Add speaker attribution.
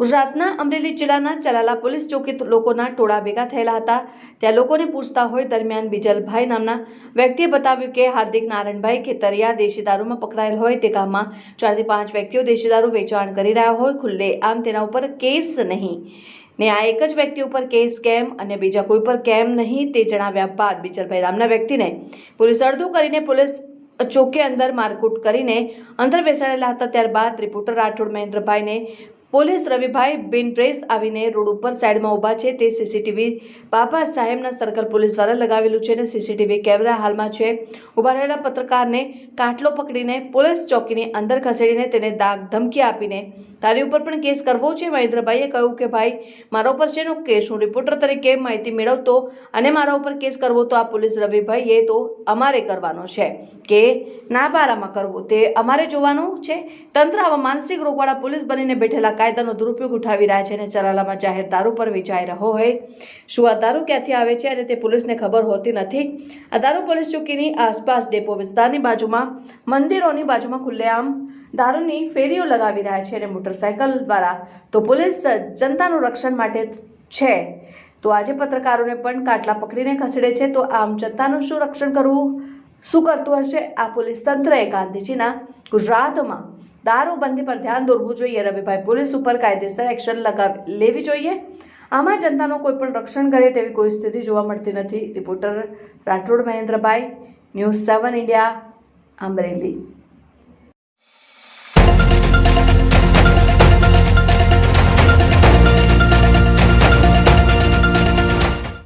Speaker 1: ગુજરાતના અમરેલી જિલ્લાના ચલાલા પોલીસ ચોકી લોકોના ટોળા ભેગા થયેલા હતા। ત્યાં લોકોને પૂછતા હોય દરમિયાન બીજલભાઈ નામના વ્યક્તિએ બતાવ્યું કે હાર્દિક નારાયણભાઈ ખેતરિયા દેશી દારૂમાં પકડાયેલ હોય તે ગામમાં 4 થી 5 વ્યક્તિઓ દેશી દારૂ વેચાણ કરી રહ્યા હોય ખુલ્લે આમ તેના ઉપર કેસ નહીં ને આ એક જ વ્યક્તિ ઉપર કેસ કેમ અને બીજા કોઈ પર કેમ નહીં તે જણાવ્યા બાદ બીજલભાઈ નામના વ્યક્તિને પોલીસ અડધું કરીને પોલીસ ચોકી અંદર મારકૂટ કરીને અંદર બેસાડેલા હતા। ત્યારબાદ રિપોર્ટર રાઠોડ મહેન્દ્રભાઈને પોલીસ રવિભાઈ બિન પ્રેસ આવીને રોડ ઉપર સાઈડમાં ઊભા છે તે સીસીટીવી બાબા સાહેબના સર્કલ પોલીસ દ્વારા લગાવેલું છે અને સીસીટીવી કેમેરા હાલમાં છે। ઊભા રહેલા પત્રકારને કાટલો પકડીને પોલીસ ચોકીની અંદર ખસેડીને તેને દાગ ધમકી આપીને તારી ઉપર પણ કેસ કરવો છે। મહેન્દ્રભાઈએ કહ્યું કે ભાઈ મારા ઉપર શેનો કેસ, હું રિપોર્ટર તરીકે માહિતી મેળવતો અને મારા ઉપર કેસ કરવો તો આ પોલીસ રવિભાઈએ તો અમારે કરવાનો છે કે ના બારામાં કરવો તે અમારે જોવાનું છે। તંત્ર આવા માનસિક રોગવાળા પોલીસ બનીને બેઠેલા કાયદાનો દુરુપયોગ ઉઠાવી રહ્યા છે અને ચલાલામાં જાહેર દારૂ પર વેચાઈ રહ્યો હોય। શું આ દારૂ ક્યાંથી આવે છે અને તે પોલીસને ખબર હોતી નથી। આ દારૂ પોલીસ ચોકીની આસપાસ ડેપો વિસ્તારની બાજુમાં મંદિરોની બાજુમાં ખુલ્લેઆમ દારૂની ફેરીઓ લગાવી રહ્યા છે અને મોટરસાયકલ દ્વારા તો પોલીસ જનતાનું રક્ષણ માટે છે તો આજે પત્રકારોને પણ કાટલા પકડીને ખસેડે છે તો આમ જનતાનું શું રક્ષણ કરવું, શું કરતું હશે આ પોલીસ તંત્રએ? ગાંધીજીના ગુજરાતમાં દારૂબંધી પર ધ્યાન દોરવું જોઈએ। રવિભાઈ પોલીસ ઉપર કાયદેસર એક્શન લેવી જોઈએ। આમાં જનતાનો કોઈ પણ રક્ષણ કરે તેવી કોઈ સ્થિતિ જોવા મળતી નથી। રિપોર્ટર રાઠોડ મહેન્દ્રભાઈ, ન્યૂઝ 7 ઇન્ડિયા, અમરેલી।